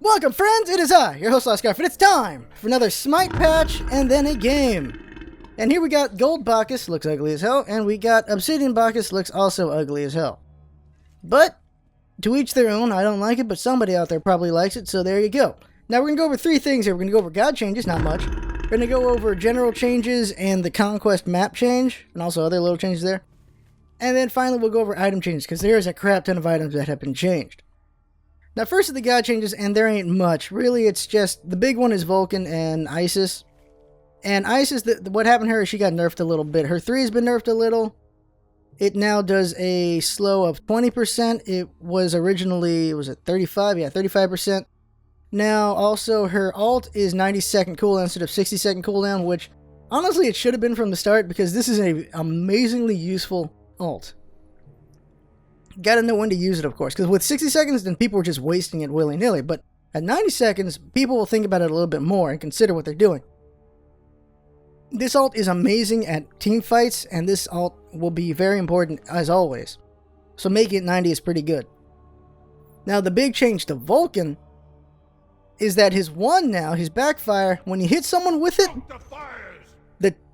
Welcome friends, it is I, your host Scarf, and it's time for another Smite patch and then a game. And here we got Gold Bacchus, looks ugly as hell, and we got Obsidian Bacchus, looks also ugly as hell. But, to each their own, I don't like it, but somebody out there probably likes it, so there you go. Now we're going to go over three things here. We're going to go over God changes, not much. We're going to go over general changes and the Conquest map change, and also other little changes there. And then finally we'll go over item changes, because there is a crap ton of items that have been changed. Now first of the God changes, and there ain't much. Really, it's just, the big one is Vulcan and Isis. And Isis, what happened to her is she got nerfed a little bit. Her 3 has been nerfed a little. It now does a slow of 20%. It was originally, was it 35? Yeah, 35%. Now, also, her ult is 90-second cooldown instead of 60-second cooldown, which, honestly, it should have been from the start, because this is an amazingly useful ult. Gotta know when to use it, of course, because with 60 seconds, then people were just wasting it willy-nilly, but at 90 seconds, people will think about it a little bit more and consider what they're doing. This ult is amazing at team fights, and this ult will be very important, as always. So making it 90 is pretty good. Now, the big change to Vulcan is that his 1 now, his backfire, when you hit someone with it,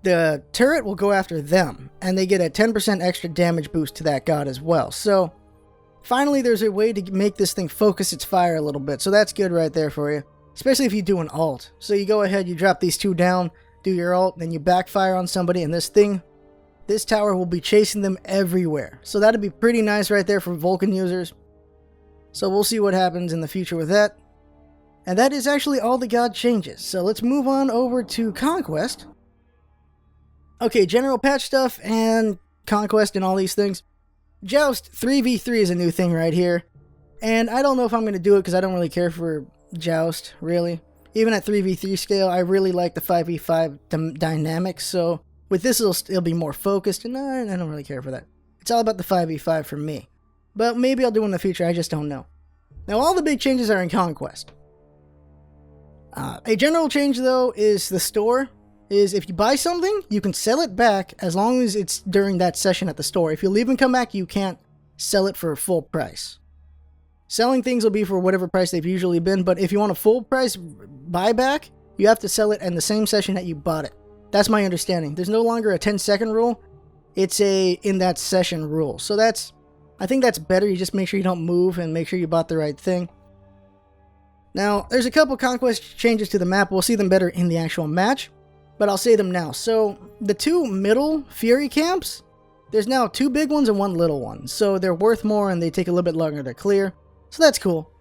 the turret will go after them, and they get a 10% extra damage boost to that god as well. So, finally there's a way to make this thing focus its fire a little bit, so that's good right there for you. Especially if you do an ult. So you go ahead, you drop these 2 down, do your ult, then you backfire on somebody, and this tower will be chasing them everywhere. So that'd be pretty nice right there for Vulcan users. So we'll see what happens in the future with that. And that is actually all the god changes. So let's move on over to Conquest. Okay, general patch stuff and Conquest and all these things. Joust 3v3 is a new thing right here. And I don't know if I'm going to do it because I don't really care for Joust, really. Even at 3v3 scale, I really like the 5v5 dynamics. So with this, it'll be more focused, and I don't really care for that. It's all about the 5v5 for me. But maybe I'll do it in the future, I just don't know. Now, all the big changes are in Conquest. A general change, though, is the store. Is if you buy something, you can sell it back as long as it's during that session at the store. If you leave and come back, you can't sell it for a full price. Selling things will be for whatever price they've usually been, but if you want a full price buyback, you have to sell it in the same session that you bought it. That's my understanding. There's no longer a 10-second rule. It's a in that session rule. So I think that's better. You just make sure you don't move and make sure you bought the right thing. Now, there's a couple Conquest changes to the map. We'll see them better in the actual match, but I'll say them now. So, the 2 middle Fury camps, there's now 2 big ones and 1 little one. So, they're worth more and they take a little bit longer to clear. So, that's cool.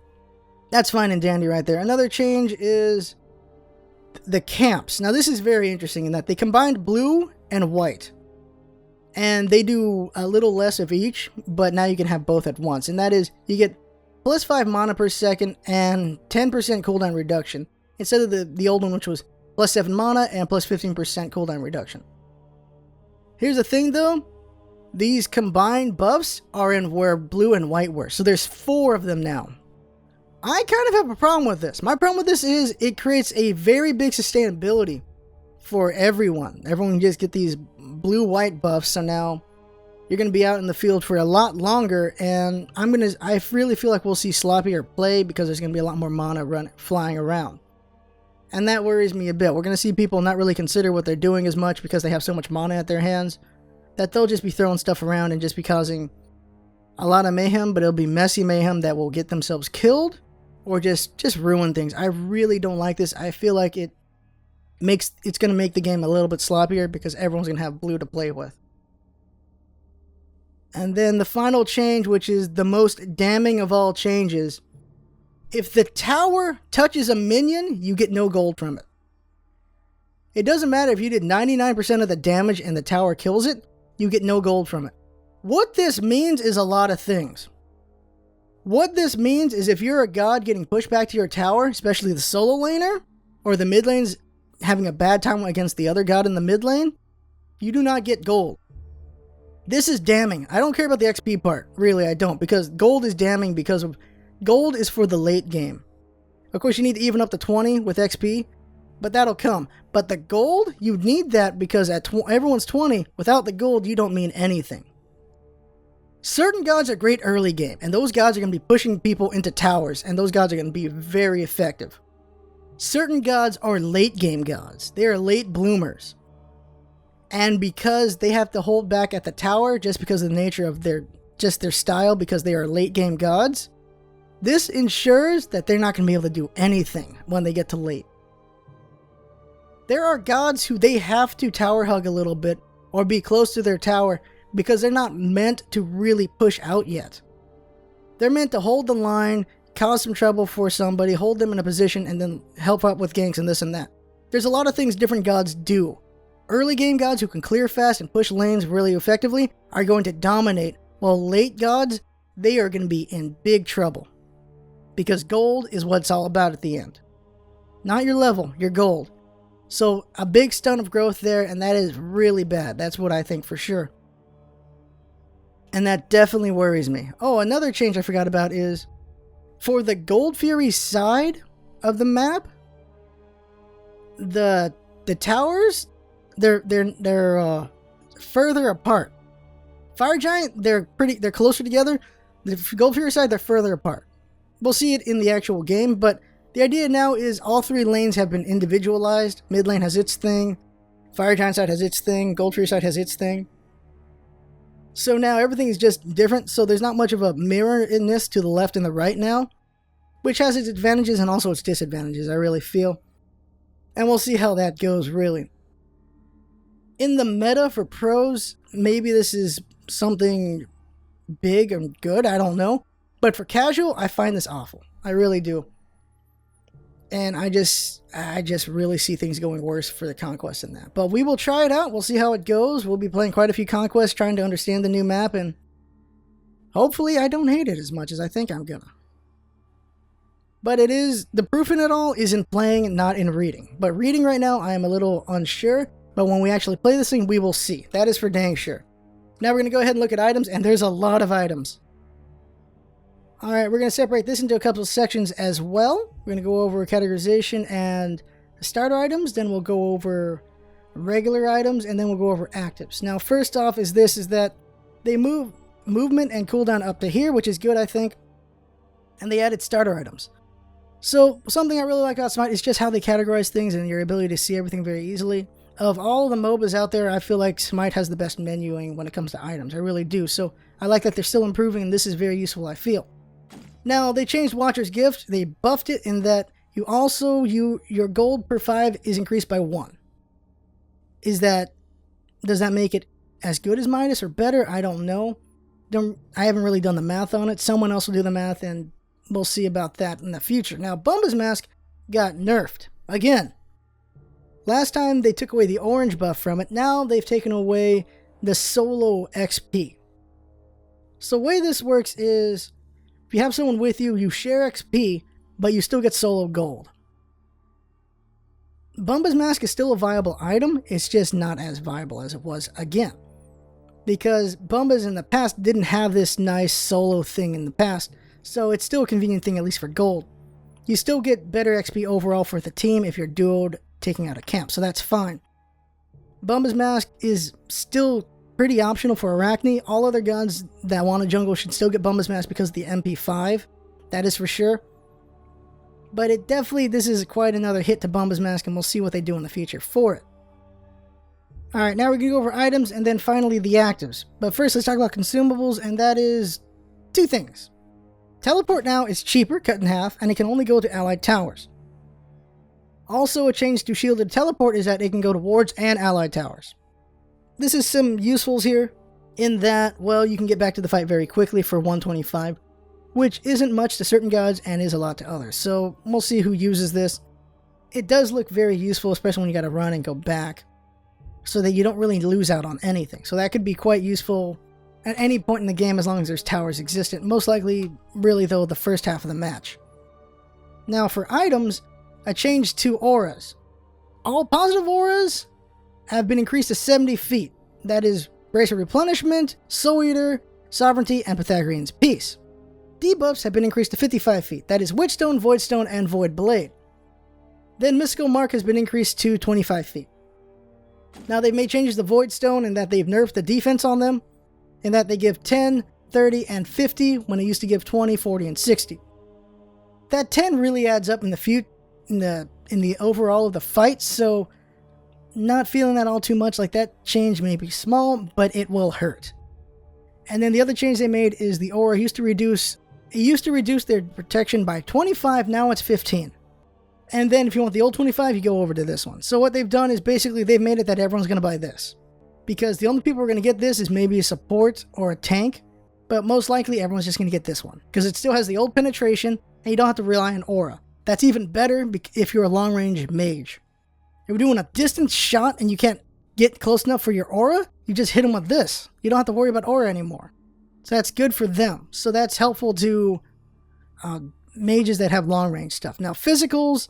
That's fine and dandy right there. Another change is the camps. Now, this is very interesting in that they combined blue and white. And they do a little less of each, but now you can have both at once. And that is, you get plus 5 mana per second and 10% cooldown reduction. Instead of the old one, which was plus 7 mana and plus 15% cooldown reduction. Here's the thing though, these combined buffs are in where blue and white were. So there's 4 of them now. I kind of have a problem with this. My problem with this is it creates a very big sustainability for everyone. Everyone just get these blue-white buffs, so now you're going to be out in the field for a lot longer, and I really feel like we'll see sloppier play because there's going to be a lot more mana flying around. And that worries me a bit. We're going to see people not really consider what they're doing as much because they have so much mana at their hands that they'll just be throwing stuff around and just be causing a lot of mayhem, but it'll be messy mayhem that will get themselves killed or just ruin things. I really don't like this. I feel like it's going to make the game a little bit sloppier because everyone's going to have blue to play with. And then the final change, which is the most damning of all changes, if the tower touches a minion, you get no gold from it. It doesn't matter if you did 99% of the damage and the tower kills it, you get no gold from it. What this means is a lot of things. What this means is if you're a god getting pushed back to your tower, especially the solo laner, or the mid lane's having a bad time against the other god in the mid lane, you do not get gold. This is damning. I don't care about the XP part. Really, I don't. Because gold is damning because of... Gold is for the late game. Of course, you need to even up to 20 with XP. But that'll come. But the gold, you need that because at everyone's 20. Without the gold, you don't mean anything. Certain gods are great early game, and those gods are going to be pushing people into towers, and those gods are going to be very effective. Certain gods are late game gods. They are late bloomers. And because they have to hold back at the tower, just because of the nature of their style, because they are late game gods, this ensures that they're not going to be able to do anything when they get to late. There are gods who they have to tower hug a little bit or be close to their tower because they're not meant to really push out yet. They're meant to hold the line, cause some trouble for somebody, hold them in a position, and then help out with ganks and this and that. There's a lot of things different gods do. Early game gods who can clear fast and push lanes really effectively are going to dominate, while late gods, they are going to be in big trouble. Because gold is what it's all about at the end. Not your level, your gold. So a big stunt of growth there, and that is really bad. That's what I think for sure. And that definitely worries me. Oh, another change I forgot about is for the Gold Fury side of the map, the towers, they're further apart. Fire Giant, they're closer together. The Gold Fury side, they're further apart. We'll see it in the actual game, but the idea now is all three lanes have been individualized. Mid lane has its thing, Fire Giant side has its thing, Gold Fury side has its thing. So now everything is just different, so there's not much of a mirror in this to the left and the right now, which has its advantages and also its disadvantages, I really feel. And we'll see how that goes, really. In the meta for pros, maybe this is something big and good, I don't know. But for casual, I find this awful. I really do. And I just really see things going worse for the Conquest than that. But we will try it out. We'll see how it goes. We'll be playing quite a few Conquests, trying to understand the new map, and hopefully I don't hate it as much as I think I'm gonna. But it is, the proof in it all is in playing, not in reading. But reading right now, I am a little unsure. But when we actually play this thing, we will see. That is for dang sure. Now we're going to go ahead and look at items, and there's a lot of items. Alright, we're going to separate this into a couple of sections as well. We're going to go over categorization and starter items, then we'll go over regular items, and then we'll go over actives. Now, first off is that they move movement and cooldown up to here, which is good, I think. And they added starter items. So, something I really like about Smite is just how they categorize things and your ability to see everything very easily. Of all the MOBAs out there, I feel like Smite has the best menuing when it comes to items. I really do. So, I like that they're still improving, and this is very useful, I feel. Now, they changed Watcher's Gift. They buffed it in that your gold per 5 is increased by 1. Does that make it as good as Midas or better? I don't know. I haven't really done the math on it. Someone else will do the math, and we'll see about that in the future. Now, Bumba's Mask got nerfed. Again. Last time they took away the orange buff from it. Now they've taken away the solo XP. So the way this works is, if you have someone with you, you share XP, but you still get solo gold. Bumba's Mask is still a viable item, it's just not as viable as it was again. Because Bumba's in the past didn't have this nice solo thing in the past, so it's still a convenient thing, at least for gold. You still get better XP overall for the team if you're duoed taking out a camp, so that's fine. Bumba's Mask is still pretty optional for Arachne. All other gods that want a jungle should still get Bumba's Mask because of the MP5. That is for sure. But this is quite another hit to Bumba's Mask, and we'll see what they do in the future for it. Alright, now we're going to go over items, and then finally the actives. But first, let's talk about consumables, and that is two things. Teleport now is cheaper, cut in half, and it can only go to allied towers. Also, a change to shielded teleport is that it can go to wards and allied towers. This is some usefuls here, in that, well, you can get back to the fight very quickly for 125, which isn't much to certain gods and is a lot to others, so we'll see who uses this. It does look very useful, especially when you gotta run and go back, so that you don't really lose out on anything. So that could be quite useful at any point in the game as long as there's towers existent, most likely, really though, the first half of the match. Now for items, a change to auras. All positive auras have been increased to 70 feet. That is Brace of Replenishment, Soul Eater, Sovereignty, and Pythagorean's Peace. Debuffs have been increased to 55 feet. That is Witchstone, Voidstone, and Void Blade. Then Mystical Mark has been increased to 25 feet. Now they've made changes to Voidstone in that they've nerfed the defense on them, in that they give 10 30, and 50 when it used to give 20, 40, and 60. That 10 really adds up in the overall of the fight, so not feeling that all too much. Like, that change may be small, but it will hurt. And then the other change they made is the aura used to reduce their protection by 25, now it's 15. And then if you want the old 25, you go over to this one. So what they've done is basically they've made it that everyone's going to buy this. Because the only people who are going to get this is maybe a support or a tank, but most likely everyone's just going to get this one. Because it still has the old penetration, and you don't have to rely on aura. That's even better if you're a long-range mage. If you're doing a distance shot and you can't get close enough for your aura, you just hit them with this. You don't have to worry about aura anymore. So that's good for them. So that's helpful to mages that have long-range stuff. Now, physicals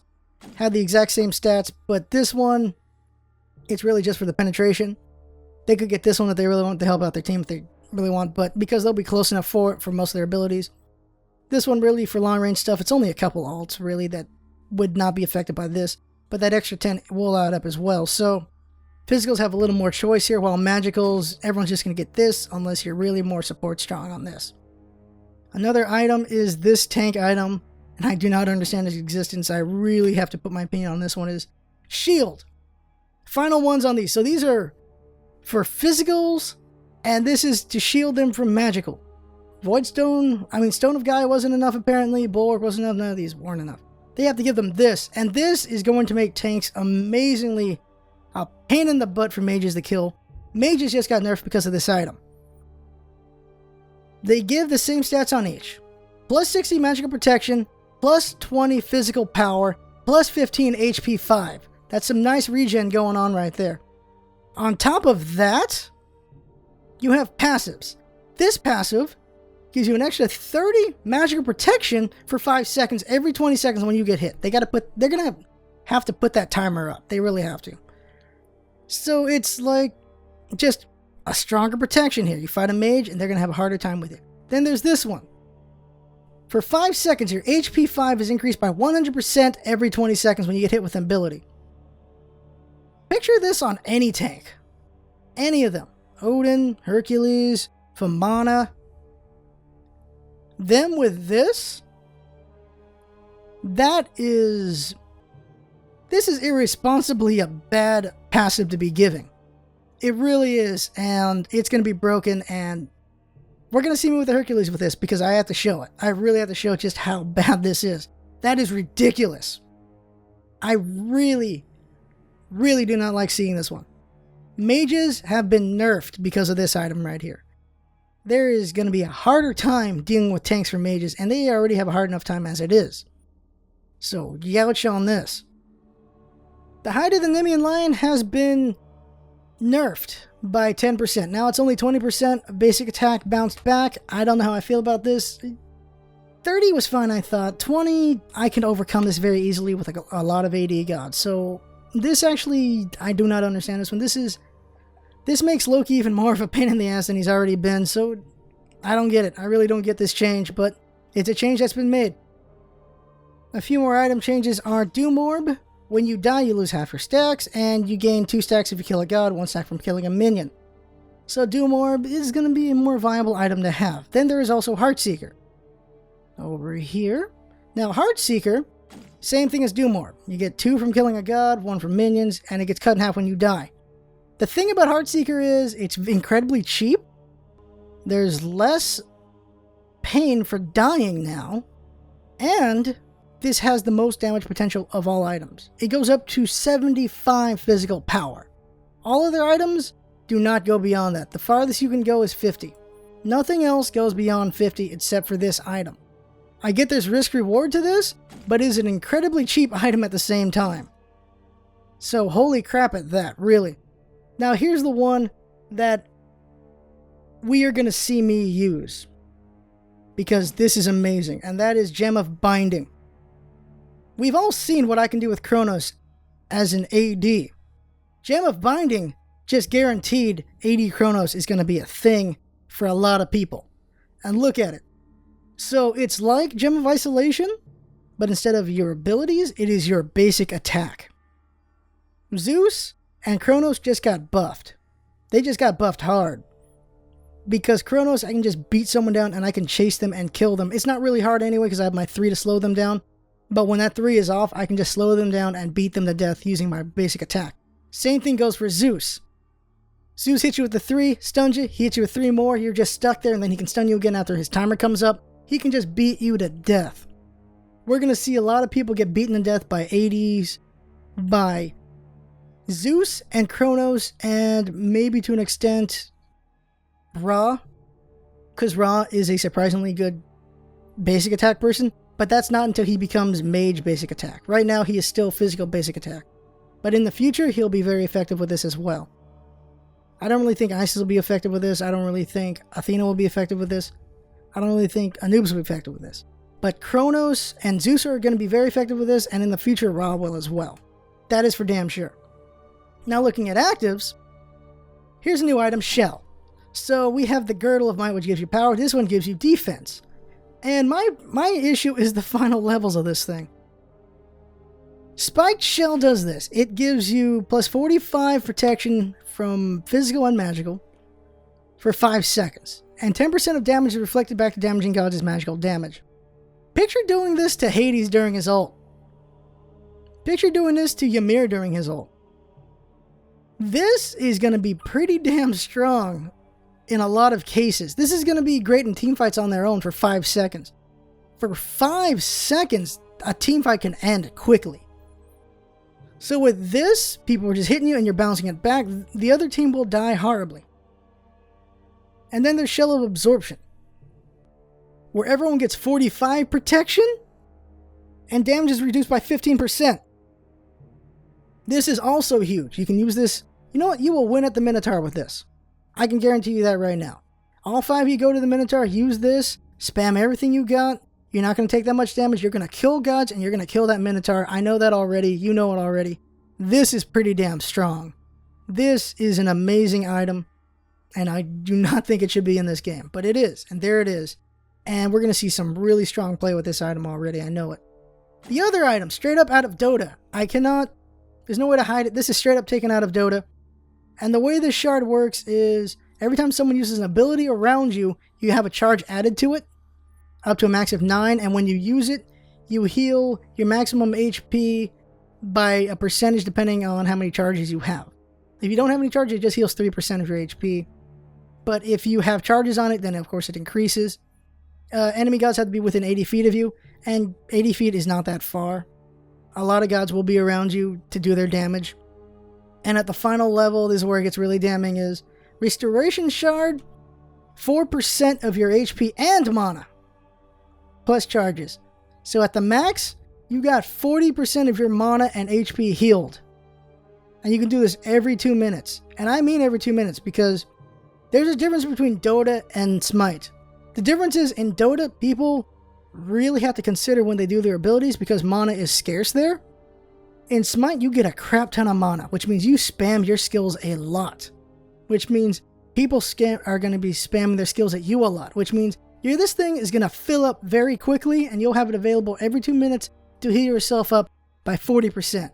have the exact same stats, but this one, it's really just for the penetration. They could get this one if they really want to help out their team if they really want, but because they'll be close enough for it for most of their abilities. This one really for long-range stuff, it's only a couple alts really that would not be affected by this, but that extra 10 will add up as well. So physicals have a little more choice here, while magicals, everyone's just going to get this unless you're really more support strong on this. Another item is this tank item, and I do not understand its existence. I really have to put my opinion on this one, is shield. Final ones on these. So these are for physicals, and this is to shield them from magical. Stone of Gaia wasn't enough apparently, Bulwark wasn't enough, none of these weren't enough. They have to give them this, and this is going to make tanks amazingly a pain in the butt for mages to kill. Mages just got nerfed because of this item. They give the same stats on each. Plus 60 magical protection, plus 20 physical power, plus 15 HP 5. That's some nice regen going on right there. On top of that, you have passives. This passive gives you an extra 30 magical protection for 5 seconds every 20 seconds when you get hit. They're gonna have to put that timer up. They really have to. So it's like just a stronger protection here. You fight a mage and they're gonna have a harder time with it. Then there's this one. For 5 seconds, your HP 5 is increased by 100% every 20 seconds when you get hit with an ability. Picture this on any tank. Any of them. Odin, Hercules, Famana. Them with this. This is irresponsibly a bad passive to be giving. It really is, and it's going to be broken, and we're going to see me with the Hercules with this because I have to show it. I really have to show just how bad this is. That is ridiculous. I really do not like seeing this one. Mages have been nerfed because of this item right here. There is going to be a harder time dealing with tanks for mages, and they already have a hard enough time as it is. So, Youch on this. The Hide of the Nemean Lion has been nerfed by 10%. Now it's only 20% basic attack bounced back. I don't know how I feel about this. 30 was fine, I thought. 20, I can overcome this very easily with a lot of AD gods. So this actually, I do not understand this one. This makes Loki even more of a pain in the ass than he's already been. So I don't get it. I really don't get this change, but it's a change that's been made. A few more item changes are Doom Orb. When you die, you lose half your stacks, and you gain 2 stacks if you kill a god, 1 stack from killing a minion. So Doom Orb is going to be a more viable item to have. Then there is also Heartseeker. Over here. Now, Heartseeker, same thing as Doom Orb. You get 2 from killing a god, 1 from minions, and it gets cut in half when you die. The thing about Heartseeker is it's incredibly cheap. There's less pain for dying now, and this has the most damage potential of all items. It goes up to 75 physical power. All other items do not go beyond that. The farthest you can go is 50. Nothing else goes beyond 50 except for this item. I get there's risk reward to this, but it is an incredibly cheap item at the same time. So holy crap at that, really. Now here's the one that we are going to see me use, because this is amazing, and that is Gem of Binding. We've all seen what I can do with Kronos as an AD. Gem of Binding just guaranteed AD Kronos is going to be a thing for a lot of people. And look at it. So it's like Gem of Isolation, but instead of your abilities, it is your basic attack. Zeus and Kronos just got buffed. They just got buffed hard. because Chronos, I can just beat someone down and I can chase them and kill them. It's not really hard anyway because I have my 3 to slow them down. But when that 3 is off, I can just slow them down and beat them to death using my basic attack. Same thing goes for Zeus. Zeus hits you with the 3, stuns you, he hits you with 3 more, you're just stuck there, and then he can stun you again after his timer comes up. He can just beat you to death. We're going to see a lot of people get beaten to death by 80s, by Zeus and Chronos, and maybe to an extent Ra, because Ra is a surprisingly good basic attack person, but that's not until he becomes mage basic attack. Right now he is still physical basic attack, but in the future he'll be very effective with this as well. I don't really think Isis will be effective with this. I don't really think Athena will be effective with this. I don't really think Anubis will be effective with this. But Chronos and Zeus are going to be very effective with this, and in the future Ra will as well. That is for damn sure. Now looking at actives, here's a new item, Shell. So we have the Girdle of Might, which gives you power. This one gives you defense. And my issue is the final levels of this thing. Spiked Shell does this. It gives you plus 45 protection from physical and magical for 5 seconds. And 10% of damage is reflected back to damaging gods as magical damage. Picture doing this to Hades during his ult. Picture doing this to Ymir during his ult. This is going to be pretty damn strong in a lot of cases. This is going to be great in teamfights on their own for 5 seconds. For 5 seconds, a teamfight can end quickly. So with this, people are just hitting you and you're bouncing it back. The other team will die horribly. And then there's Shell of Absorption, where everyone gets 45 protection and damage is reduced by 15%. This is also huge. You can use this. You know what? You will win at the Minotaur with this. I can guarantee you that right now. All 5 of you go to the Minotaur, use this, spam everything you got. You're not going to take that much damage. You're going to kill gods and you're going to kill that Minotaur. I know that already. You know it already. This is pretty damn strong. This is an amazing item. And I do not think it should be in this game. But it is. And there it is. And we're going to see some really strong play with this item already. I know it. The other item, straight up out of Dota. There's no way to hide it. This is straight up taken out of Dota. And the way this shard works is every time someone uses an ability around you, you have a charge added to it. Up to a max of 9. And when you use it, you heal your maximum HP by a percentage depending on how many charges you have. If you don't have any charges, it just heals 3% of your HP. But if you have charges on it, then of course it increases. Enemy gods have to be within 80 feet of you, and 80 feet is not that far. A lot of gods will be around you to do their damage. And at the final level, this is where it gets really damning, is Restoration Shard, 4% of your HP and mana, plus charges. So at the max, you got 40% of your mana and HP healed. And you can do this every 2 minutes. And I mean every 2 minutes, because there's a difference between Dota and Smite. The difference is, in Dota, people really have to consider when they do their abilities because mana is scarce there. In Smite, you get a crap ton of mana, which means you spam your skills a lot. Which means people are going to be spamming their skills at you a lot. Which means this thing is going to fill up very quickly and you'll have it available every 2 minutes to heal yourself up by 40%.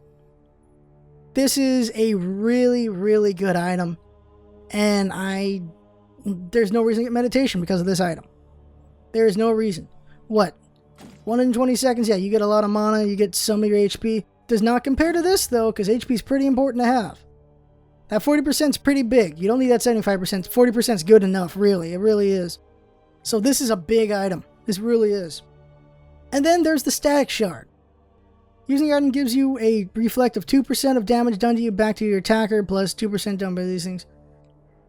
This is a really, really good item. And there's no reason to get meditation because of this item. There is no reason. What? 120 seconds? Yeah, you get a lot of mana, you get some of your HP. Does not compare to this though, because HP is pretty important to have. That 40% is pretty big. You don't need that 75%. 40% is good enough, really. It really is. So this is a big item. This really is. And then there's the Static Shard. Using the item gives you a reflect of 2% of damage done to you back to your attacker, plus 2% done by these things.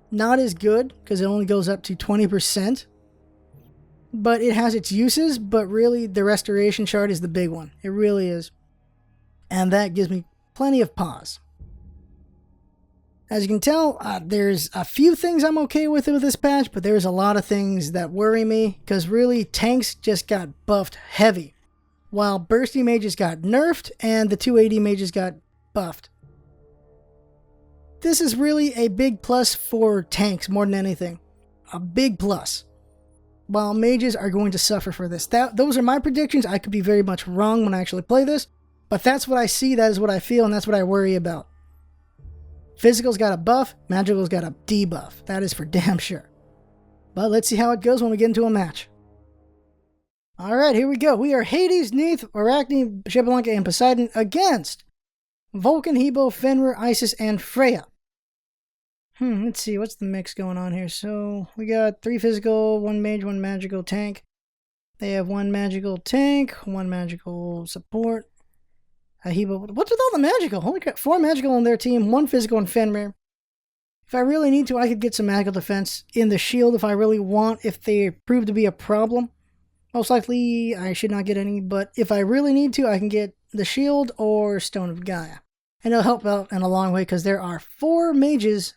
Not as good, because it only goes up to 20%. But it has its uses, but really the Restoration Shard is the big one. It really is. And that gives me plenty of pause. As you can tell, there's a few things I'm okay with this patch, but there's a lot of things that worry me, because really tanks just got buffed heavy, while bursty mages got nerfed and the 280 mages got buffed. This is really a big plus for tanks more than anything. A big plus. While mages are going to suffer for this. Those are my predictions. I could be very much wrong when I actually play this, but that's what I see, that is what I feel, and that's what I worry about. Physical's got a buff, magical's got a debuff. That is for damn sure. But let's see how it goes when we get into a match. Alright, here we go. We are Hades, Neith, Arachne, Xbalanque, and Poseidon against Vulcan, Hebo, Fenrir, Isis, and Freya. Let's see, what's the mix going on here? So, we got 3 physical, 1 mage, 1 magical tank. They have 1 magical tank, 1 magical support. Hebo, what's with all the magical? Holy crap, 4 magical on their team, 1 physical and Fenrir. If I really need to, I could get some magical defense in the shield if I really want, if they prove to be a problem. Most likely, I should not get any, but if I really need to, I can get the shield or Stone of Gaia. And it'll help out in a long way because there are 4 mages,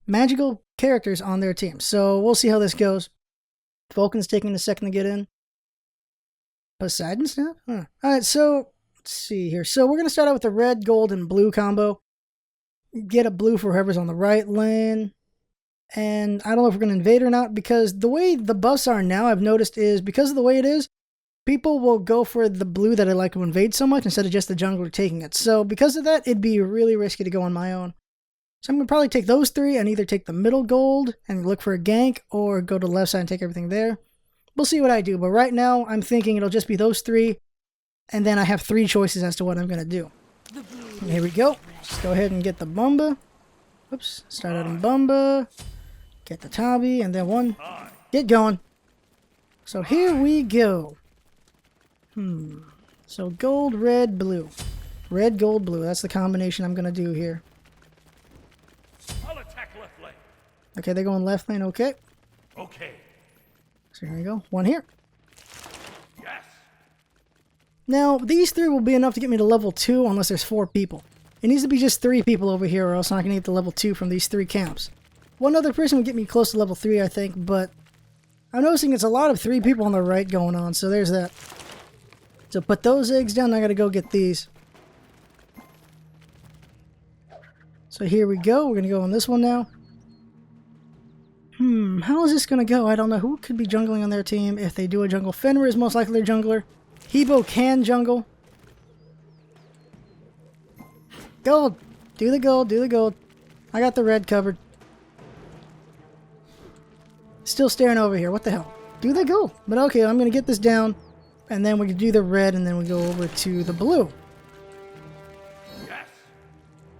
magical characters on their team. So we'll see how this goes. Vulcan's taking a second to get in. Poseidon's now? Alright, so let's see here. So we're going to start out with the red, gold, and blue combo. Get a blue for whoever's on the right lane. And I don't know if we're going to invade or not, because the way the buffs are now, I've noticed, is because of the way it is, people will go for the blue that I like to invade so much instead of just the jungler taking it. So because of that, it'd be really risky to go on my own. So I'm going to probably take those 3 and either take the middle gold and look for a gank, or go to the left side and take everything there. We'll see what I do, but right now I'm thinking it'll just be those 3, and then I have 3 choices as to what I'm going to do. And here we go. Let's go ahead and get the Bumba. Oops, start out in Bumba. Get the Tabi, and then 1. Get going. So here we go. So gold, red, blue. Red, gold, blue. That's the combination I'm going to do here. I'll attack left lane. Okay, they're going left lane. Okay. Okay. So here we go. 1 here. Yes. Now, these 3 will be enough to get me to level 2 unless there's 4 people. It needs to be just 3 people over here, or else I'm not going to get to level 2 from these 3 camps. 1 other person would get me close to level 3, I think, but I'm noticing it's a lot of 3 people on the right going on, so there's that. So put those eggs down, I gotta go get these. So here we go, we're gonna go on this one now. How is this gonna go? I don't know. Who could be jungling on their team if they do a jungle? Fenrir is most likely a jungler. Hebo can jungle. Gold! Do the gold, do the gold. I got the red covered. Still staring over here. What the hell? Do the gold. But okay, I'm going to get this down. And then we can do the red, and then we go over to the blue. Yes.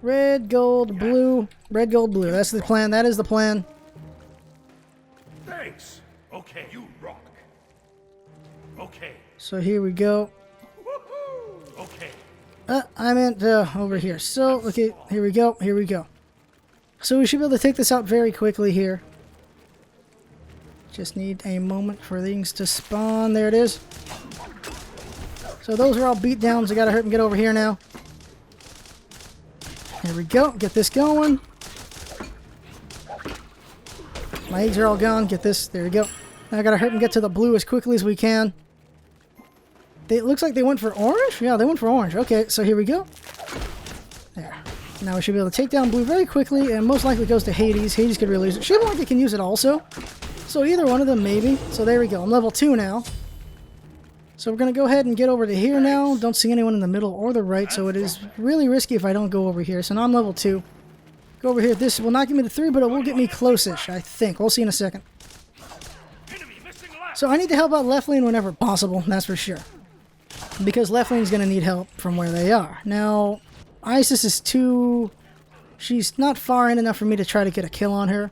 Red, gold, blue. Red, gold, blue. That's the plan. That is the plan. Thanks. Okay, you rock. Okay. So here we go. Woohoo! Okay. I meant over here. So, okay, here we go. Here we go. So we should be able to take this out very quickly here. Just need a moment for things to spawn. There it is. So those are all beat downs. I gotta hurt and get over here now. Here we go. Get this going. My eggs are all gone. Get this. There we go. Now I gotta hurt and get to the blue as quickly as we can. It looks like they went for orange? Yeah, they went for orange. Okay, so here we go. There. Now we should be able to take down blue very quickly, and most likely goes to Hades. Hades could really use it. Xbalanque can use it also. So either one of them, maybe. So there we go. I'm level 2 now. So we're going to go ahead and get over to here now. Don't see anyone in the middle or the right, so it is really risky if I don't go over here. So now I'm level 2. Go over here. This will not get me to 3, but it will get me close-ish, I think. We'll see in a second. So I need to help out left lane whenever possible, that's for sure. Because left lane is going to need help from where they are. Now, Isis is too... She's not far in enough for me to try to get a kill on her.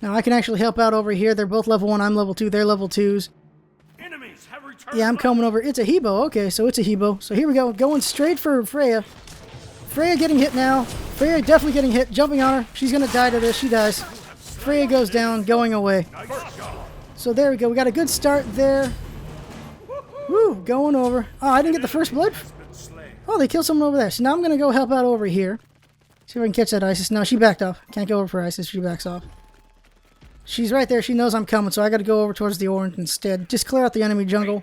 Now I can actually help out over here. They're both level 1, I'm level 2, they're level 2s. Enemies have returned. Yeah, I'm coming over. It's a Hebo. Okay, so it's a Hebo. So here we go. Going straight for Freya. Freya getting hit now. Freya definitely getting hit. Jumping on her. She's going to die to this. She dies. Freya goes down, going away. So there we go. We got a good start there. Woo, going over. Oh, I didn't get the first blood. Oh, they killed someone over there. So now I'm going to go help out over here. See if I can catch that Isis. No, she backed off. Can't go over for Isis. She backs off. She's right there. She knows I'm coming, so I got to go over towards the orange instead. Just clear out the enemy jungle.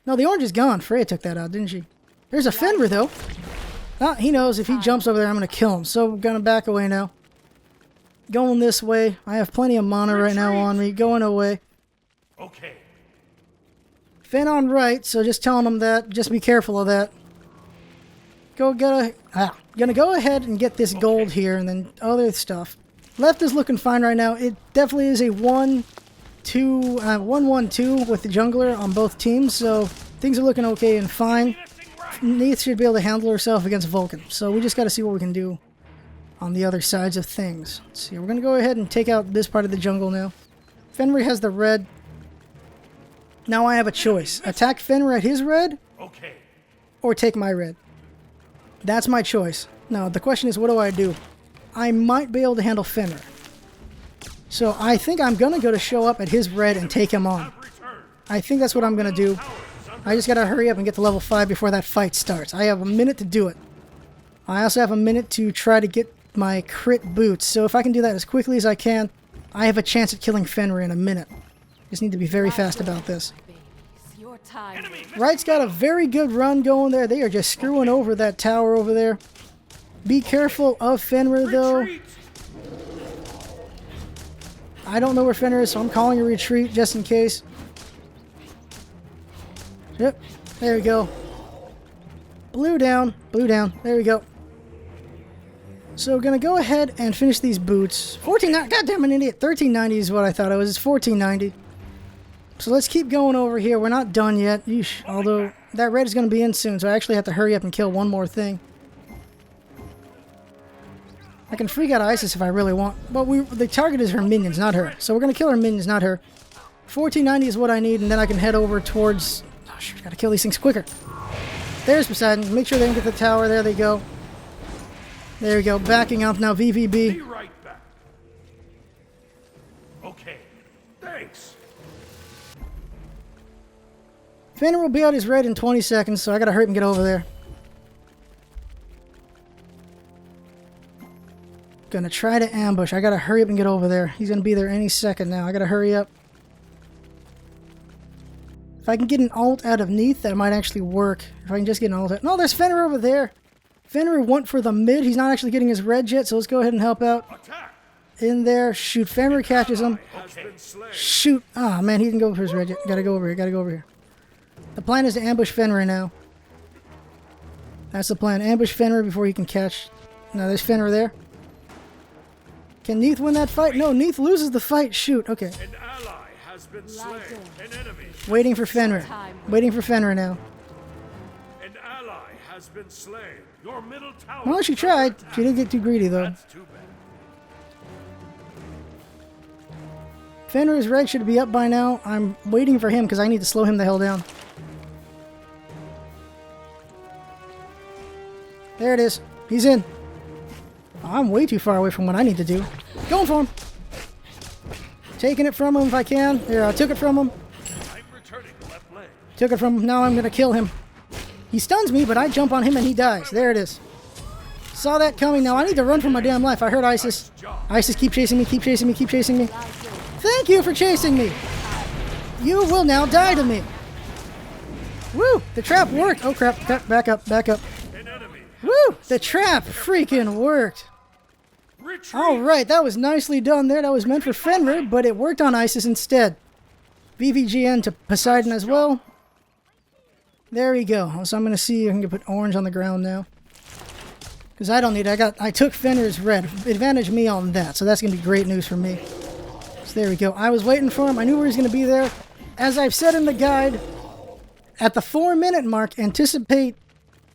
No, the orange is gone. Freya took that out, didn't she? There's a Fenrir, though. Ah, he knows if he jumps over there, I'm going to kill him. So we're going to back away now. Going this way. I have plenty of mana right now on me. Going away. Okay. Fen on right, so just telling him that. Just be careful of that. Gonna go ahead and get this gold here, and then other stuff. Left is looking fine right now. It definitely is a 1-1-2 with the jungler on both teams, so things are looking okay and fine. Neith should be able to handle herself against Vulcan, so we just got to see what we can do on the other sides of things. Let's see, we're going to go ahead and take out this part of the jungle now. Fenrir has the red. Now I have a choice. Attack Fenrir at his red, Okay. or take my red. That's my choice. Now, the question is, what do I do? I might be able to handle Fenrir. So I think I'm going to go to show up at his red and take him on. I think that's what I'm going to do. I just got to hurry up and get to level 5 before that fight starts. I have a minute to do it. I also have a minute to try to get my crit boots. So if I can do that as quickly as I can, I have a chance at killing Fenrir in a minute. Just need to be very fast about this. Right's got a very good run going there. They are just screwing over that tower over there. Be careful of Fenrir, though. Retreat. I don't know where Fenrir is, so I'm calling a retreat just in case. Yep, there we go. Blue down, there we go. So we're going to go ahead and finish these boots. 1490, goddamn an idiot, 1390 is what I thought it was, it's 1490. So let's keep going over here, we're not done yet. Yeesh. Although that red is going to be in soon, so I actually have to hurry up and kill one more thing. I can freak out Isis if I really want, but the target is her minions, not her. So we're going to kill her minions, not her. 1490 is what I need, and then I can head over towards... Oh, shit, gotta kill these things quicker. There's Poseidon. Make sure they can get the tower. There they go. There we go. Backing up now, VVB. Be right back. Okay. Thanks. Fenrir will be out his red in 20 seconds, so I gotta hurry and get over there. Gonna try to ambush. I gotta hurry up and get over there. He's gonna be there any second now. I gotta hurry up. If I can get an ult out of Neith, that might actually work. If I can just get an ult out. No, there's Fenrir over there. Fenrir went for the mid. He's not actually getting his red yet, so let's go ahead and help out. Attack. In there. Shoot. Fenrir catches him. Okay. Shoot. Ah, man, he didn't go for his red yet. Gotta go over here. Gotta go over here. The plan is to ambush Fenrir now. That's the plan. Ambush Fenrir before he can catch. No, there's Fenrir there. Can Neith win that fight? No, Neith loses the fight. Shoot. Okay. An ally has been slain. An enemy. Waiting for Fenrir. Waiting for Fenrir now. An ally has been slain. Your middle tower. Well, she tried. She didn't get too greedy, though. That's too bad. Fenrir's red should be up by now. I'm waiting for him because I need to slow him the hell down. There it is. He's in. I'm way too far away from what I need to do. Going for him. Taking it from him if I can. There, I took it from him. I'm returning left leg. Took it from him. Now I'm going to kill him. He stuns me, but I jump on him and he dies. There it is. Saw that coming. Now I need to run for my damn life. I heard Isis. Isis, keep chasing me, keep chasing me, keep chasing me. Thank you for chasing me. You will now die to me. Woo! The trap worked. Oh crap. Back up, back up. An enemy. Woo! The trap freaking worked. Retreat. Alright, that was nicely done there. That was meant for Fenrir, but it worked on Isis instead. VVGN to Poseidon as well. There we go. So I'm going to see if I can put orange on the ground now. Because I don't need it. I took Fenrir's red. Advantage me on that. So that's going to be great news for me. So there we go. I was waiting for him. I knew he was going to be there. As I've said in the guide, at the 4-minute mark, anticipate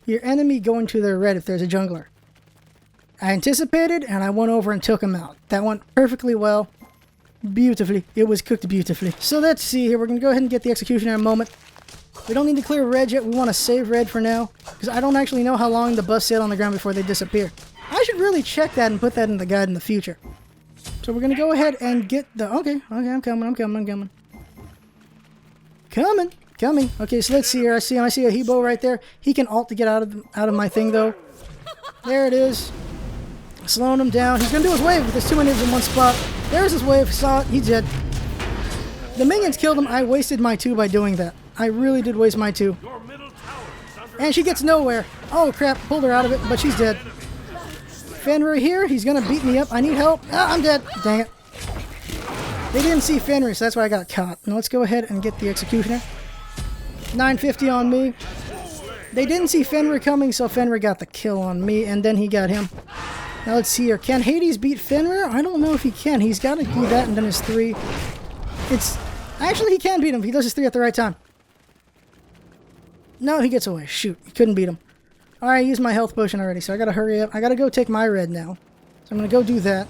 your enemy going to their red if there's a jungler. I anticipated, and I went over and took him out. That went perfectly well. Beautifully. It was cooked beautifully. So let's see here. We're going to go ahead and get the executioner in a moment. We don't need to clear red yet. We want to save red for now. Because I don't actually know how long the buffs sit on the ground before they disappear. I should really check that and put that in the guide in the future. So we're going to go ahead and get the... Okay, I'm coming. Coming. Okay, so let's see here. I see a Hebo right there. He can ult to get out of my thing, though. There it is. Slowing him down. He's going to do his wave with his 2 enemies in one spot. There's his wave. Saw it. He's dead. The minions killed him. I wasted my 2 by doing that. I really did waste my 2. Your middle tower is under And she gets nowhere. Oh, crap. Pulled her out of it, but she's dead. Fenrir here. He's going to beat me up. I need help. Ah, I'm dead. Dang it. They didn't see Fenrir, so that's why I got caught. Now let's go ahead and get the executioner. 950 on me. They didn't see Fenrir coming, so Fenrir got the kill on me, and then he got him. Now let's see here. Can Hades beat Fenrir? I don't know if he can. He's got to do that and then his 3. Actually, he can beat him if he does his 3 at the right time. No, he gets away. Shoot, he couldn't beat him. Alright, I used my health potion already, so I gotta hurry up. I gotta go take my red now. So I'm gonna go do that.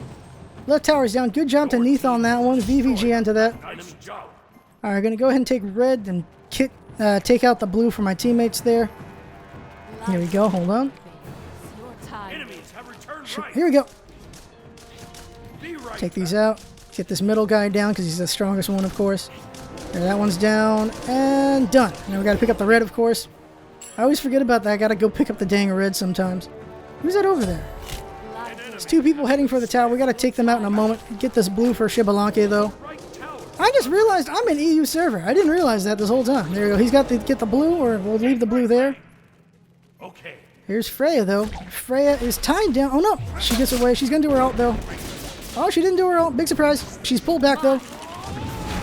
Left tower's down. Good job to Neath on that one. VVGN to that. Alright, gonna go ahead and take red and take out the blue for my teammates there. Here we go, hold on. Here we go. Take these out. Get this middle guy down because he's the strongest one, of course. There, that one's down and done. Now we gotta pick up the red, of course. I always forget about that. I gotta go pick up the dang red sometimes. Who's that over there? There's 2 people heading for the tower. We gotta take them out in a moment. Get this blue for Shibalanke, though. I just realized I'm an EU server. I didn't realize that this whole time. There you go. He's got to get the blue, or we'll leave the blue there. Okay. Here's Freya, though. Freya is tied down. Oh, no. She gets away. She's gonna do her ult, though. Oh, she didn't do her ult. Big surprise. She's pulled back, though.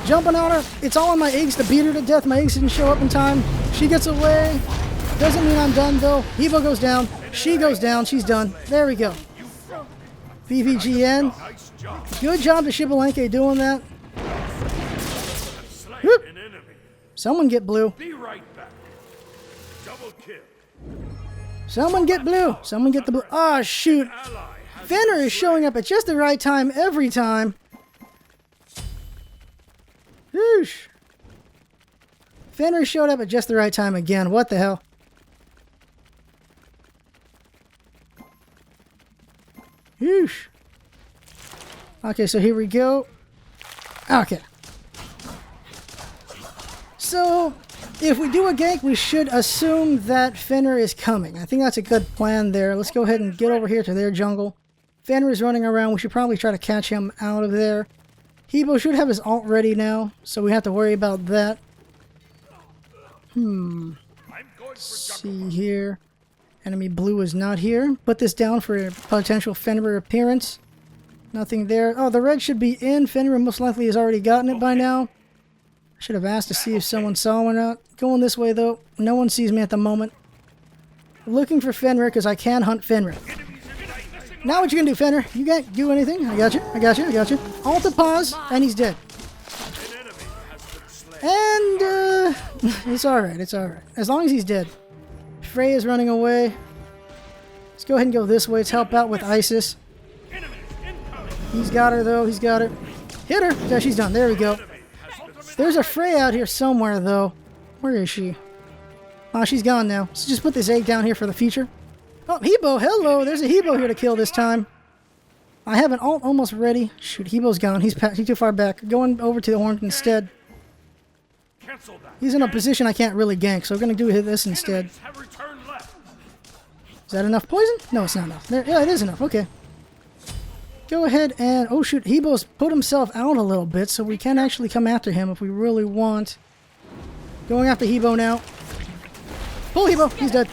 Jumping on her. It's all on my eggs to beat her to death. My eggs didn't show up in time. She gets away. Doesn't mean I'm done, though. Evo goes down. She goes down. She's done. There we go. VVGN. Good job to Shibalanke doing that. Whoop. Someone get blue. Be right back. Double kill. Someone get blue. Someone get the blue. Oh, shoot. Fenrir is showing up at just the right time every time. Whoosh. Fenrir showed up at just the right time again. What the hell? Whoosh. Okay, so here we go. Okay. So, if we do a gank, we should assume that Fenrir is coming. I think that's a good plan there. Let's go ahead and get over here to their jungle. Fenrir is running around. We should probably try to catch him out of there. Hebo should have his ult ready now, so we have to worry about that. Let's see here. Enemy blue is not here. Put this down for a potential Fenrir appearance. Nothing there. Oh, the red should be in. Fenrir most likely has already gotten it by now. I should have asked to see if someone saw him or not. Going this way, though. No one sees me at the moment. Looking for Fenrir because I can hunt Fenrir. Now what you gonna do, Fenrir? You can't do anything. I got you. I got you. I got you. Alt to pause, and he's dead. And, it's alright. It's alright. As long as he's dead. Frey is running away. Let's go ahead and go this way to help out with Isis. He's got her, though. He's got her. Hit her. Yeah, she's done. There we go. There's a Frey out here somewhere, though. Where is she? Oh, she's gone now. So just put this egg down here for the future. Oh, Hebo. Hello. There's a Hebo here to kill this time. I have an ult almost ready. Shoot, Hebo's gone. He's too far back. Going over to the horn instead. He's in a position I can't really gank, so we're going to do this instead. Is that enough poison? No, it's not enough. There, yeah, it is enough. Okay. Go ahead and... Oh, shoot. Hebo's put himself out a little bit, so we can actually come after him if we really want. Going after Hebo now. Pull Hebo. He's dead.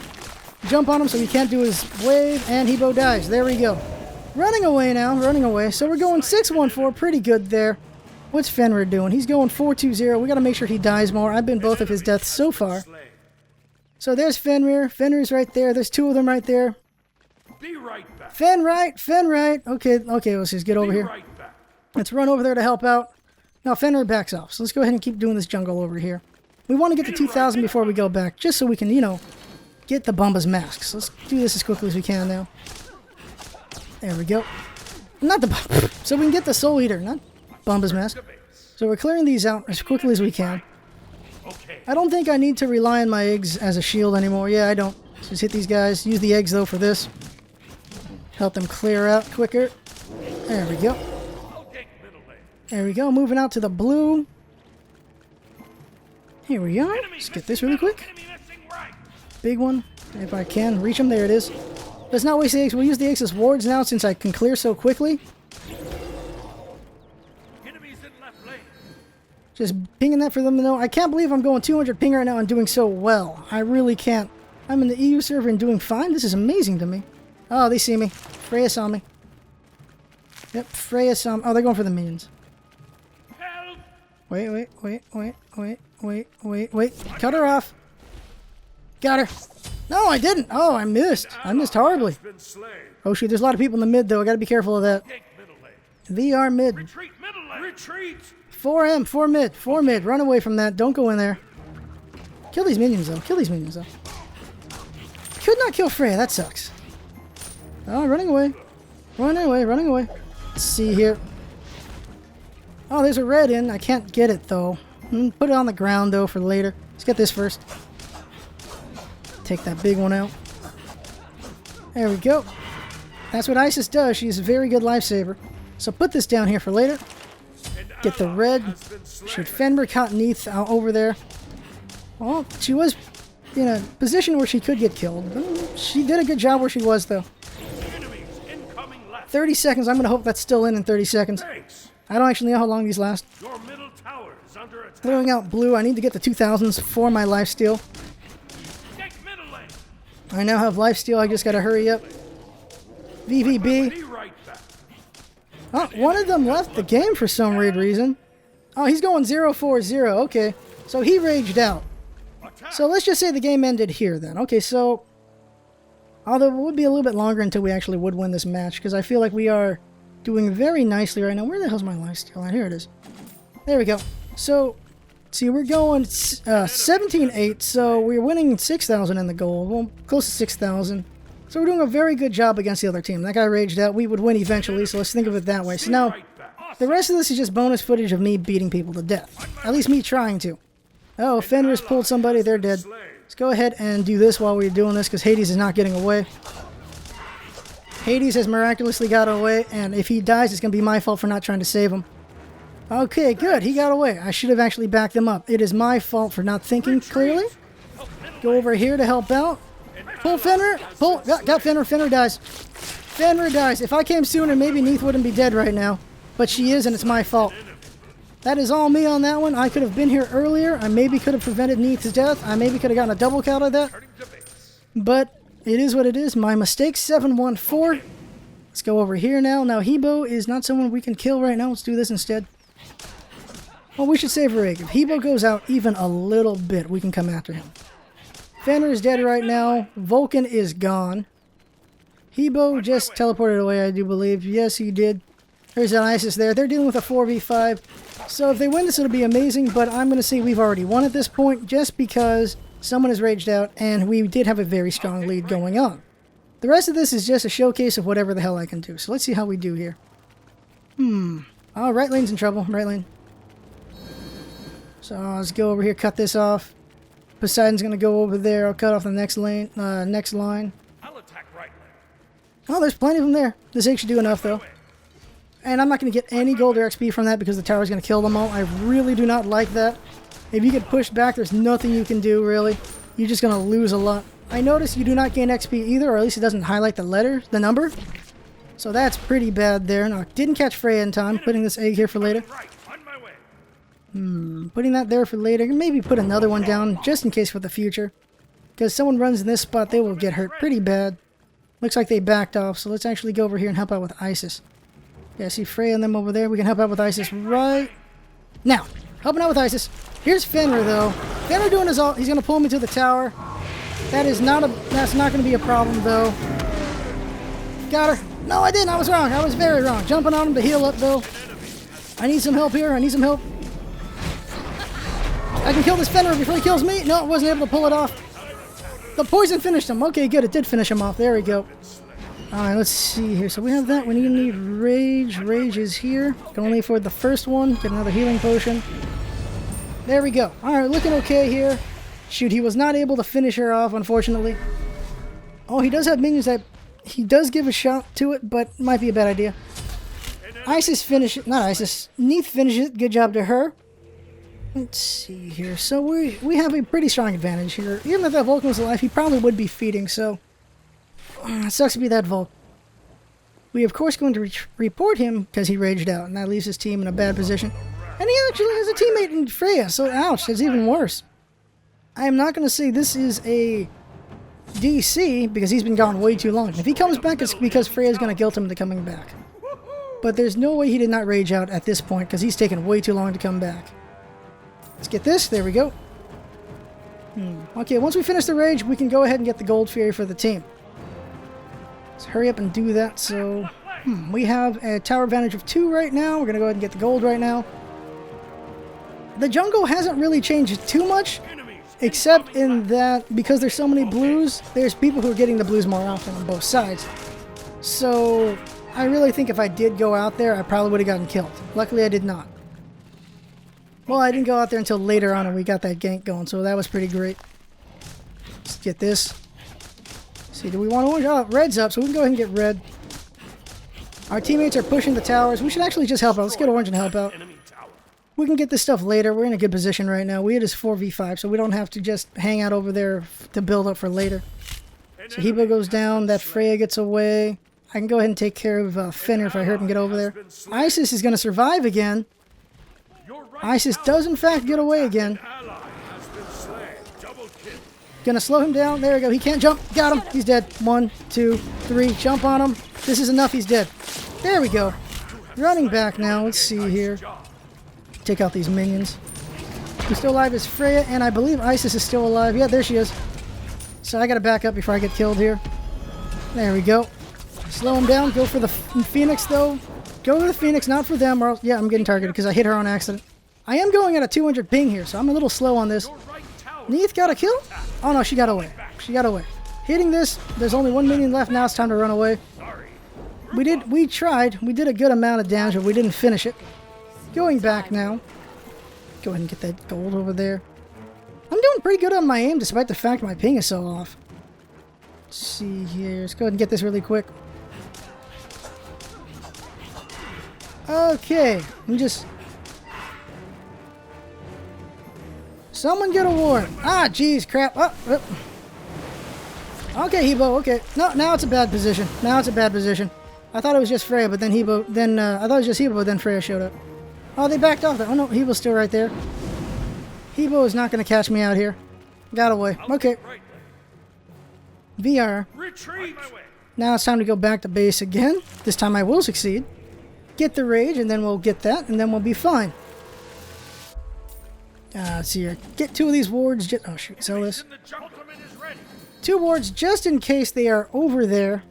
Jump on him so he can't do his wave, and Hebo dies. There we go. Running away now. Running away. So we're going 6-1-4. Pretty good there. What's Fenrir doing? He's going 4-2-0. We got to make sure he dies more. I've been both of his deaths so far. So there's Fenrir. Fenrir's right there. There's 2 of them right there. Be right back. Fenrir. Okay, let's just get over here. Let's run over there to help out. Now Fenrir backs off. So let's go ahead and keep doing this jungle over here. We want to get to 2,000 before we go back, just so we can, get the Bumba's masks. Let's do this as quickly as we can now. There we go. Not the so we can get the Soul Eater, not Bumba's mask. So we're clearing these out as quickly as we can. I don't think I need to rely on my eggs as a shield anymore. Yeah, I don't. Just hit these guys. Use the eggs, though, for this. Help them clear out quicker. There we go. There we go. Moving out to the blue. Here we are. Let's get this really quick. Big one. If I can reach them. There it is. Let's not waste the eggs. We'll use the eggs as wards now since I can clear so quickly. Just pinging that for them to know. I can't believe I'm going 200 ping right now and doing so well. I really can't. I'm in the EU server and doing fine. This is amazing to me. Oh, they see me. Freya saw me. Yep, Freya saw me. Oh, they're going for the minions. Wait. Cut her off. Got her. No, I didn't. Oh, I missed. I missed horribly. Been slain. Oh shoot, there's a lot of people in the mid though. I gotta be careful of that. Take middle lane. VR mid. Retreat middle lane. Retreat. 4M, 4 mid, 4 mid. Run away from that. Don't go in there. Kill these minions though. Kill these minions though. Could not kill Freya. That sucks. Oh, running away. Running away, running away. Let's see here. Oh, there's a red in. I can't get it though. Put it on the ground though for later. Let's get this first. Take that big one out. There we go. That's what Isis does. She's a very good lifesaver. So put this down here for later. Get the red. Should Fenrir caught Neath out over there. Well, she was in a position where she could get killed. She did a good job where she was though. 30 seconds. I'm going to hope that's still in 30 seconds. I don't actually know how long these last. Your middle tower is under attack. Throwing out blue. I need to get the 2000s for my lifesteal. Take middle lane. I now have lifesteal. I just got to hurry up. VVB. Be right back. Oh, one of them left the game for some weird reason. Oh, he's going 0-4-0. Okay. So he raged out. So let's just say the game ended here then. Okay, so... Although it would be a little bit longer until we actually would win this match, because I feel like we are doing very nicely right now. Where the hell's my lifesteal? Here it is. There we go. So, see, we're going 17-8, so we're winning 6,000 in the gold. Well, close to 6,000. So we're doing a very good job against the other team. That guy raged out. We would win eventually, so let's think of it that way. So now, the rest of this is just bonus footage of me beating people to death. At least me trying to. Oh, Fenrir's pulled somebody. They're dead. Let's go ahead and do this while we're doing this, because Hades is not getting away. Hades has miraculously got away, and if he dies, it's going to be my fault for not trying to save him. Okay, good. He got away. I should have actually backed him up. It is my fault for not thinking clearly. Go over here to help out. Pull Fenrir. Pull. Got Fenrir. Fenrir dies. Fenrir dies. If I came sooner, maybe Neath wouldn't be dead right now. But she is, and it's my fault. That is all me on that one. I could have been here earlier. I maybe could have prevented Neath's death. I maybe could have gotten a double count of that. But it is what it is. My mistake. 7-1-4. Let's go over here now. Now, Hebo is not someone we can kill right now. Let's do this instead. Well, we should save Rig. If Hebo goes out even a little bit, we can come after him. Fenrir is dead right now. Vulcan is gone. Hebo just teleported away, I do believe. Yes, he did. There's an Isis there. They're dealing with a 4v5. So if they win this, it'll be amazing. But I'm going to say we've already won at this point just because someone has raged out and we did have a very strong lead going on. The rest of this is just a showcase of whatever the hell I can do. So let's see how we do here. Oh, right lane's in trouble. Right lane. So let's go over here, cut this off. Poseidon's going to go over there. I'll cut off the next lane, next line. I'll attack right lane. Oh, there's plenty of them there. This egg should do enough, though. And I'm not going to get any gold or XP from that because the tower's going to kill them all. I really do not like that. If you get pushed back, there's nothing you can do, really. You're just going to lose a lot. I notice you do not gain XP either, or at least it doesn't highlight the number. So that's pretty bad there. No, didn't catch Freya in time. Putting this egg here for later. Putting that there for later. Maybe put another one down just in case for the future. Because someone runs in this spot, they will get hurt pretty bad. Looks like they backed off, so let's actually go over here and help out with Isis. Yeah, see Freya and them over there. We can help out with Isis right now. Helping out with Isis. Here's Fenrir, though. Fenrir doing his ult. He's going to pull me to the tower. That's not going to be a problem, though. Got her. No, I didn't. I was wrong. I was very wrong. Jumping on him to heal up, though. I need some help here. I need some help. I can kill this Fenrir before he kills me. No, I wasn't able to pull it off. The poison finished him. Okay, good. It did finish him off. There we go. Alright, let's see here. So we have that. We need Rage. Rage is here. Can only afford the first one. Get another healing potion. There we go. Alright, looking okay here. Shoot, he was not able to finish her off, unfortunately. Oh, he does have minions that... He does give a shot to it, but might be a bad idea. Isis finishes... Not Isis. Neath finishes it. Good job to her. Let's see here. So we have a pretty strong advantage here. Even if that Vulcan was alive, he probably would be feeding, so... It sucks to be that Vulcan. We, of course, going to report him because he raged out, and that leaves his team in a bad position. And he actually has a teammate in Freya, so ouch, it's even worse. I am not going to say this is a DC, because he's been gone way too long. If he comes back, it's because Freya's going to guilt him into coming back. But there's no way he did not rage out at this point, because he's taken way too long to come back. Let's get this. There we go. Okay, once we finish the rage, we can go ahead and get the gold fury for the team. Let's hurry up and do that. So, we have a tower advantage of 2 right now. We're going to go ahead and get the gold right now. The jungle hasn't really changed too much, except in that because there's so many blues, there's people who are getting the blues more often on both sides. So, I really think if I did go out there, I probably would have gotten killed. Luckily, I did not. Well, I didn't go out there until later on and we got that gank going, so that was pretty great. Let's get this. See, do we want orange? Oh, red's up, so we can go ahead and get red. Our teammates are pushing the towers. We should actually just help out. Let's get orange and help out. We can get this stuff later. We're in a good position right now. We had this 4v5, so we don't have to just hang out over there to build up for later. So Hebo goes down. That Freya gets away. I can go ahead and take care of Fenrir if I hurt him get over there. Isis is going to survive again. Isis does in fact get away again. Gonna slow him down. There we go. He can't jump. Got him. He's dead. 1, 2, 3. Jump on him. This is enough. He's dead. There we go. Running back now. Let's see here. Take out these minions. Who's still alive is Freya, and I believe Isis is still alive. Yeah, there she is. So I gotta back up before I get killed here. There we go. Slow him down. Go for the Phoenix though. Go for the Phoenix, not for them. Or else, yeah, I'm getting targeted because I hit her on accident. I am going at a 200 ping here, so I'm a little slow on this. Neith got a kill? Oh no, she got away. She got away. Hitting this, there's only 1 minion left. Now it's time to run away. We tried. We did a good amount of damage, but we didn't finish it. Going back now. Go ahead and get that gold over there. I'm doing pretty good on my aim, despite the fact my ping is so off. Let's see here. Let's go ahead and get this really quick. Okay. I'm just... Someone get a ward. Ah, jeez, crap. Oh. Okay, Hebo, okay. No, now it's a bad position. Now it's a bad position. I thought it was just Freya, but then Hebo, I thought it was just Hebo, but then Freya showed up. Oh, they backed off there. Oh no, Hebo's still right there. Hebo is not going to catch me out here. Got away. Okay. VR. Retreat. Now it's time to go back to base again. This time I will succeed. Get the rage, and then we'll get that, and then we'll be fine. Let's see here. Get 2 of these wards. Oh, shoot. Sell this. 2 wards just in case they are over there.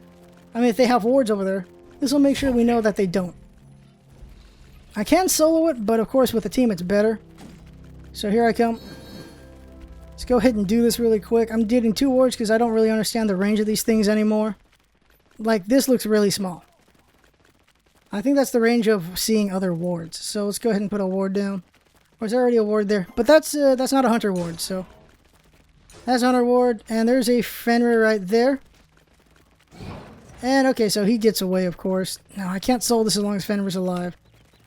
I mean, if they have wards over there. This will make sure we know that they don't. I can solo it, but of course with a team it's better. So here I come. Let's go ahead and do this really quick. I'm getting 2 wards because I don't really understand the range of these things anymore. Like, this looks really small. I think that's the range of seeing other wards. So let's go ahead and put a ward down. Or is there already a ward there? But that's not a hunter ward, so... That's a hunter ward, and there's a Fenrir right there. And, okay, so he gets away, of course. Now, I can't soul this as long as Fenrir's alive.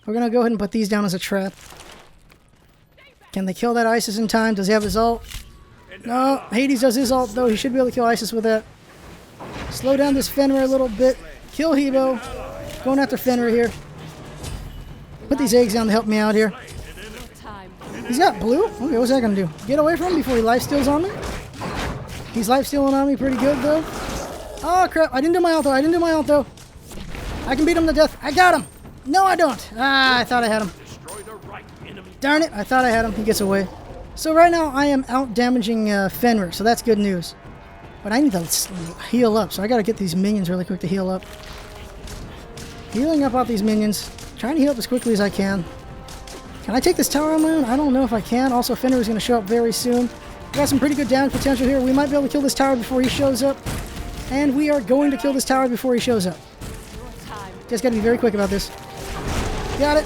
We're gonna go ahead and put these down as a trap. Can they kill that Isis in time? Does he have his ult? No, Hades does his ult, though. He should be able to kill Isis with that. Slow down this Fenrir a little bit. Kill Hebo. Going after Fenrir here. Put these eggs down to help me out here. He's got blue? Okay, what's that gonna do? Get away from him before he lifesteals on me? He's lifestealing on me pretty good, though. Oh, crap. I didn't do my ult, though. I can beat him to death. I got him. No, I don't. Ah, I thought I had him. Darn it. I thought I had him. He gets away. So right now, I am out-damaging Fenrir, so that's good news. But I need to heal up, so I gotta get these minions really quick to heal up. Healing up off these minions. Trying to heal up as quickly as I can. Can I take this tower on my own? I don't know if I can. Also, Fenrir is going to show up very soon. Got some pretty good damage potential here. We might be able to kill this tower before he shows up. And we are going to kill this tower before he shows up. Just got to be very quick about this. Got it.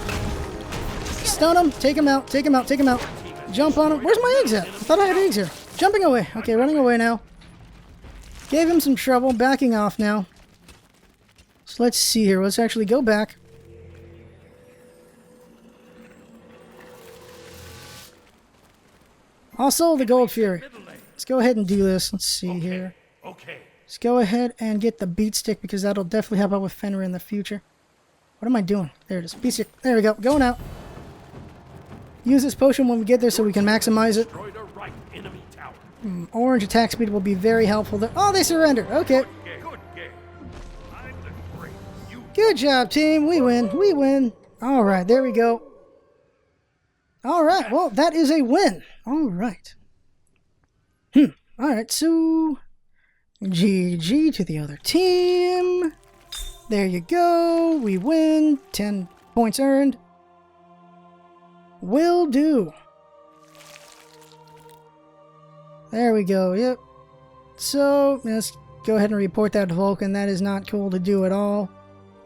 Stun him. Take him out. Take him out. Take him out. Jump on him. Where's my eggs at? I thought I had eggs here. Jumping away. Okay, running away now. Gave him some trouble. Backing off now. So let's see here. Let's actually go back. Also, the Gold Fury. Let's go ahead and do this. Let's see here. Let's go ahead and get the beat stick because that'll definitely help out with Fenrir in the future. What am I doing? There it is. Beat stick. There we go. Going out. Use this potion when we get there so we can maximize it. Orange attack speed will be very helpful there. Oh, they surrender. Okay. Good job, team. We win. We win. All right. There we go. All right. Well, that is a win. All right. Alright, so GG to the other team. There you go. We win. 10 points earned. Will do. There we go. Yep. So, let's go ahead and report that to Vulcan. That is not cool to do at all.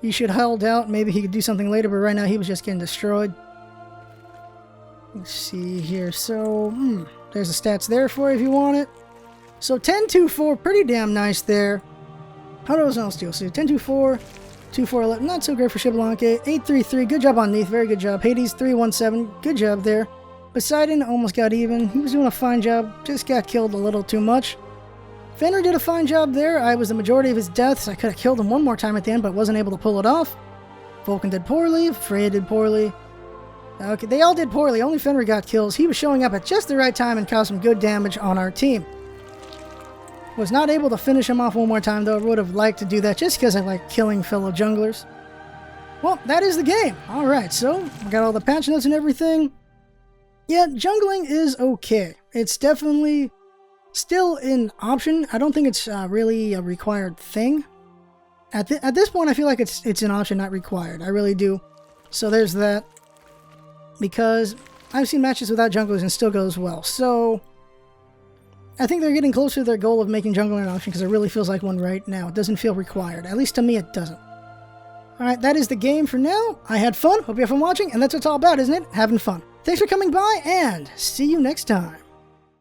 He should held out. Maybe he could do something later, but right now he was just getting destroyed. Let's see here. So, there's the stats there for you if you want it. So, 10-2-4, pretty damn nice there. How does else do? So, 10-2-4, 2-4-11, not so great for Xbalanque. 8-3-3, good job on Neath, very good job. Hades, 3-1-7, good job there. Poseidon almost got even. He was doing a fine job, just got killed a little too much. Fenrir did a fine job there. I was the majority of his deaths. I could have killed him one more time at the end, but wasn't able to pull it off. Vulcan did poorly. Freya did poorly. Okay, they all did poorly. Only Fenrir got kills. He was showing up at just the right time and caused some good damage on our team. Was not able to finish him off one more time, though. I would have liked to do that just because I like killing fellow junglers. Well, that is the game. Alright, so we got all the patch notes and everything. Yeah, jungling is okay. It's definitely still an option. I don't think it's really a required thing. At this point, I feel like it's an option, not required. I really do. So there's that. Because I've seen matches without junglers and still goes well. So I think they're getting closer to their goal of making jungler an option because it really feels like one right now. It doesn't feel required. At least to me, it doesn't. Alright, that is the game for now. I had fun. Hope you have fun watching. And that's what it's all about, isn't it? Having fun. Thanks for coming by, and see you next time.